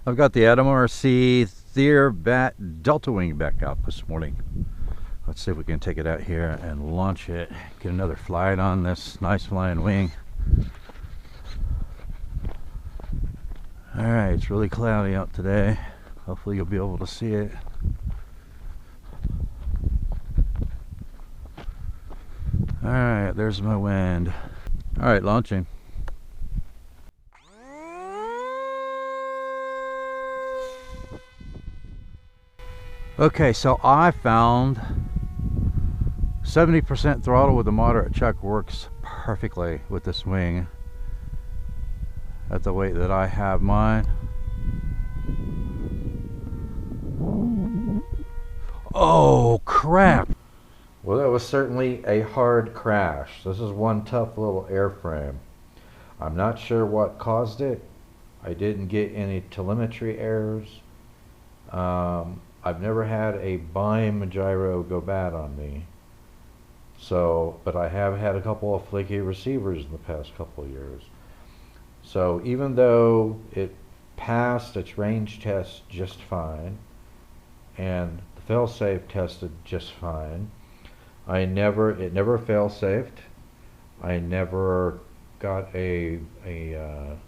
I've got the AtomRC Bat Delta Wing back out this morning. Let's see if we can take it out here and launch it. Get another flight on this nice flying wing. Alright, it's really cloudy out today. Hopefully you'll be able to see it. Alright, there's my wind. Alright, launching. Okay, so I found 70% throttle with a moderate chuck works perfectly with this wing at the weight that I have mine. Oh crap! Well, that was certainly a hard crash. This is one tough little airframe. I'm not sure what caused it. I didn't get any telemetry errors. I've never had a Byme gyro go bad on me. So, but I have had a couple of flaky receivers in the past couple of years. So even though it passed its range test just fine, and the fail-safe tested just fine, it never fail-safed. I never got a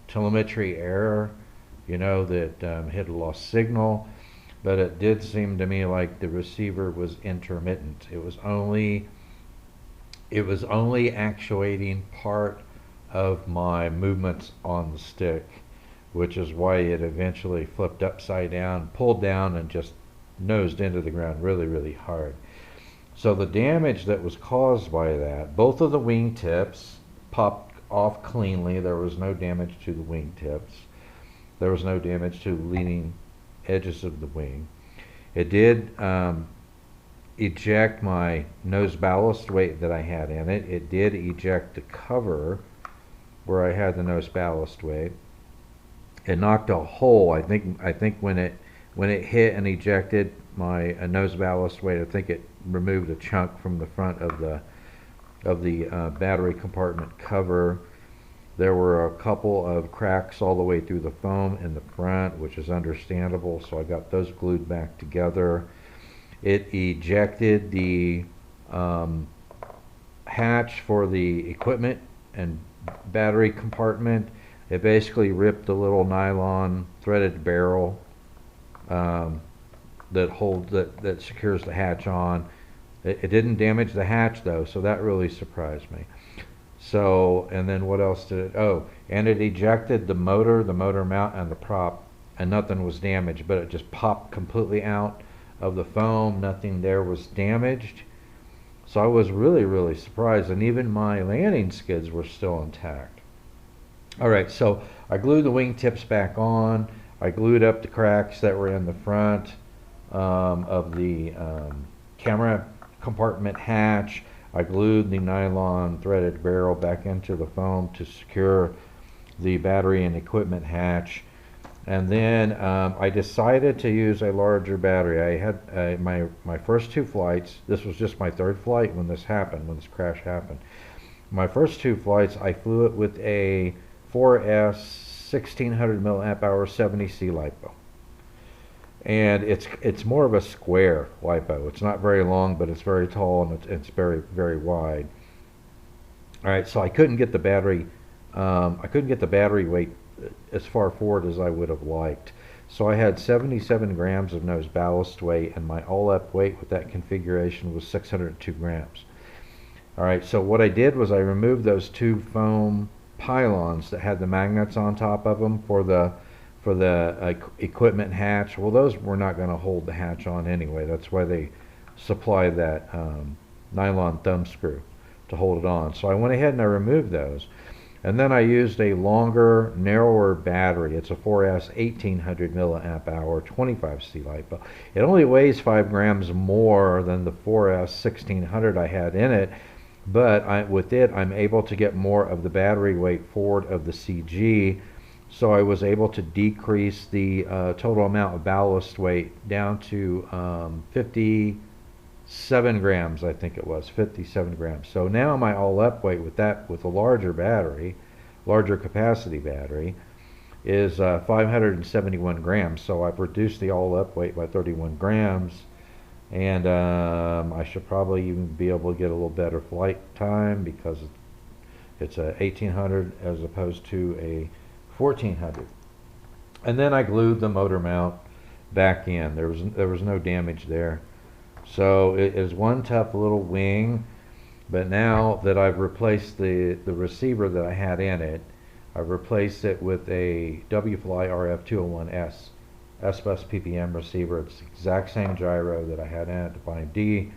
telemetry error, that hit a lost signal. But it did seem to me like the receiver was intermittent. It was only actuating part of my movements on the stick, which is why it eventually flipped upside down, pulled down, and just nosed into the ground really, really hard. So the damage that was caused by that, both of the wing tips popped off cleanly. There was no damage to the wing tips. There was no damage to the leading edges of the wing. It did eject my nose ballast weight that I had in it. It did eject the cover where I had the nose ballast weight. It knocked a hole. I think when it hit and ejected my nose ballast weight, I think it removed a chunk from the front of the battery compartment cover. There were a couple of cracks all the way through the foam in the front, which is understandable, so I got those glued back together. It ejected the hatch for the equipment and battery compartment. It basically ripped the little nylon threaded barrel that secures the hatch on. It didn't damage the hatch though, so that really surprised me. So, and then what else did it? Oh, and it ejected the motor mount, and the prop, and nothing was damaged, but it just popped completely out of the foam. Nothing there was damaged. So I was really, really surprised, and even my landing skids were still intact. All right, so I glued the wing tips back on. I glued up the cracks that were in the front of the camera compartment hatch. I glued the nylon threaded barrel back into the foam to secure the battery and equipment hatch. And then I decided to use a larger battery. I had my first two flights. This was just my third flight when this crash happened. My first two flights, I flew it with a 4S 1600 milliamp hour 70C LiPo. And it's more of a square LiPo. It's not very long, but it's very tall, and it's very, very wide. All right, so I couldn't get the battery weight as far forward as I would have liked. So I had 77 grams of nose ballast weight, and my all-up weight with that configuration was 602 grams. All right, so what I did was I removed those two foam pylons that had the magnets on top of them for the equipment hatch. Well, those were not going to hold the hatch on anyway. That's why they supply that nylon thumb screw to hold it on. So I went ahead and I removed those. And then I used a longer, narrower battery. It's a 4S 1800 milliamp hour 25C LiPo. It only weighs 5 grams more than the 4S 1600 I had in it, but with it I'm able to get more of the battery weight forward of the CG. So I was able to decrease the total amount of ballast weight down to 57 grams, I think it was, 57 grams. So now my all-up weight with a larger battery, larger capacity battery, is 571 grams. So I've reduced the all-up weight by 31 grams. And I should probably even be able to get a little better flight time because it's a 1800 as opposed to a 1400. And then I glued the motor mount back in. There was no damage there. So it is one tough little wing, but now that I've replaced the receiver that I had in it, I've replaced it with a WFly RF201S SBUS PPM receiver. It's the exact same gyro that I had in it, the Byme-D.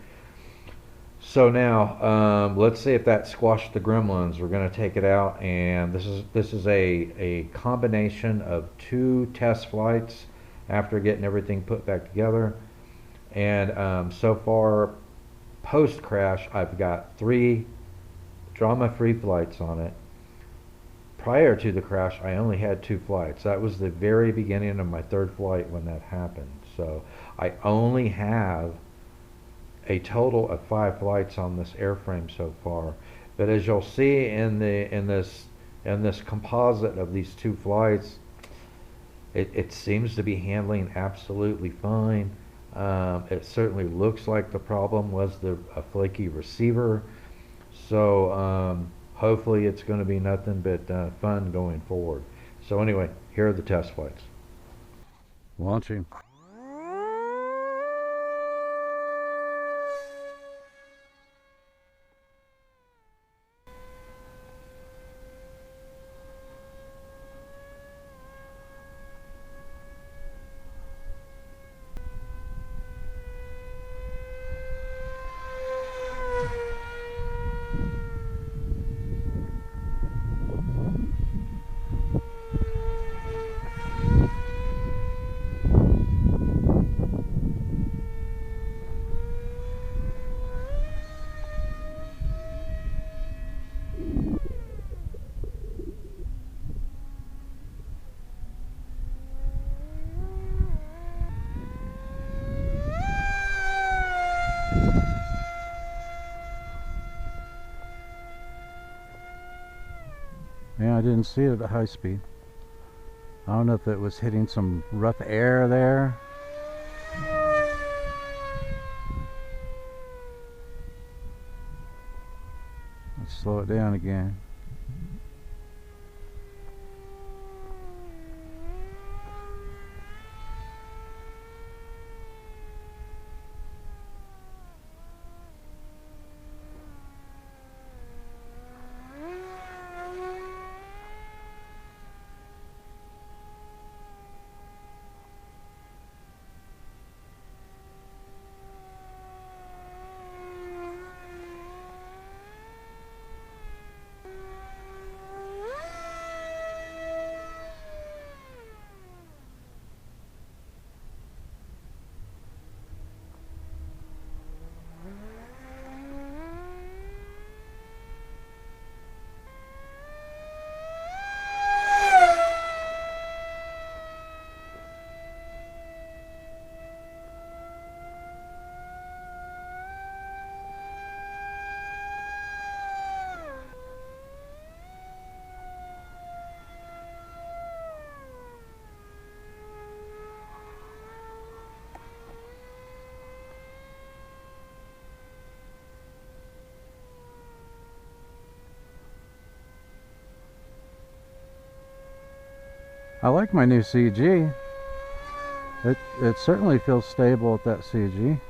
So now, let's see if that squashed the gremlins. We're going to take it out, and this is a combination of 2 test flights after getting everything put back together. And so far, post crash, I've got 3 drama-free flights on it. Prior to the crash, I only had 2 flights. That was the very beginning of my 3rd flight when that happened. So I only have a total of 5 flights on this airframe so far. But as you'll see in this composite of these 2 flights, it seems to be handling absolutely fine. It certainly looks like the problem was a flaky receiver. So hopefully it's going to be nothing but fun going forward. So anyway, here are the test flights. Launching. Yeah, I didn't see it at high speed. I don't know if it was hitting some rough air there. Let's slow it down again. I like my new CG. It certainly feels stable at that CG.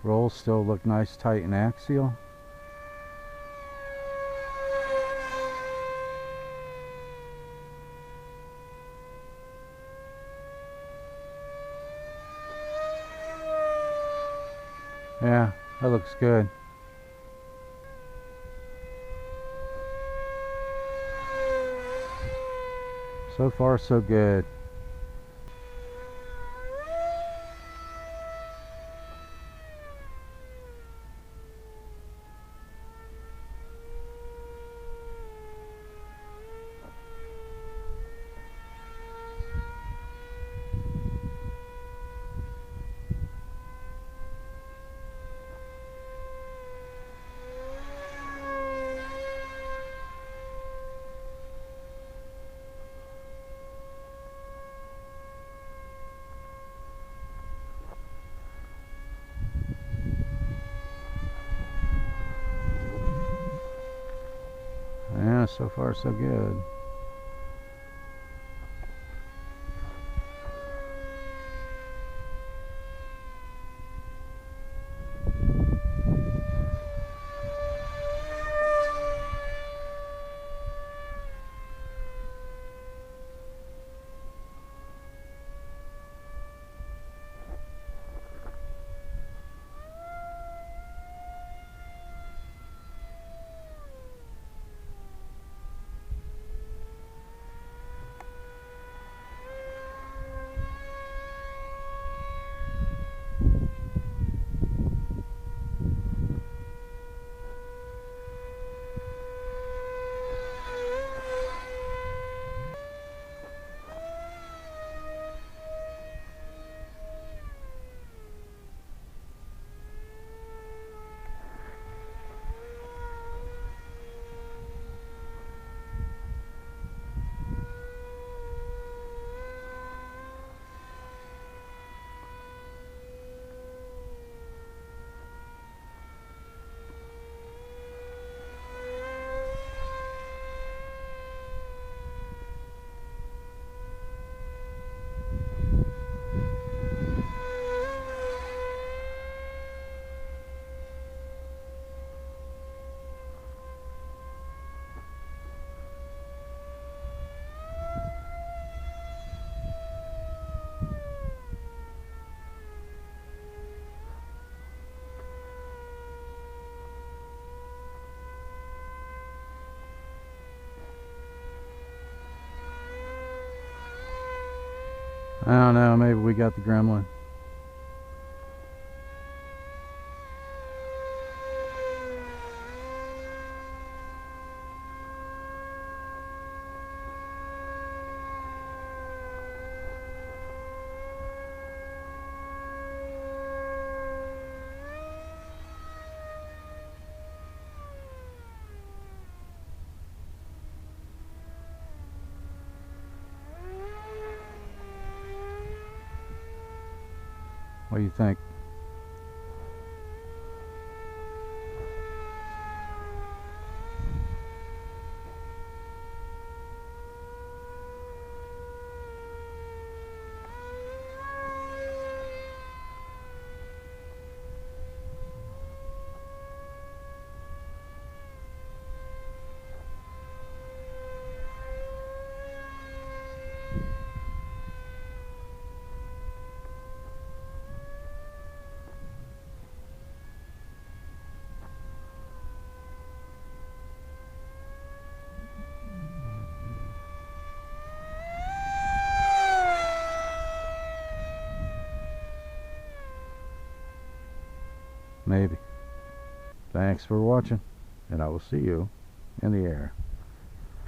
Rolls still look nice, tight, and axial. Yeah, that looks good. So far, so good. so far so good. I don't know, maybe we got the gremlin. What do you think? Maybe. Thanks for watching, and I will see you in the air.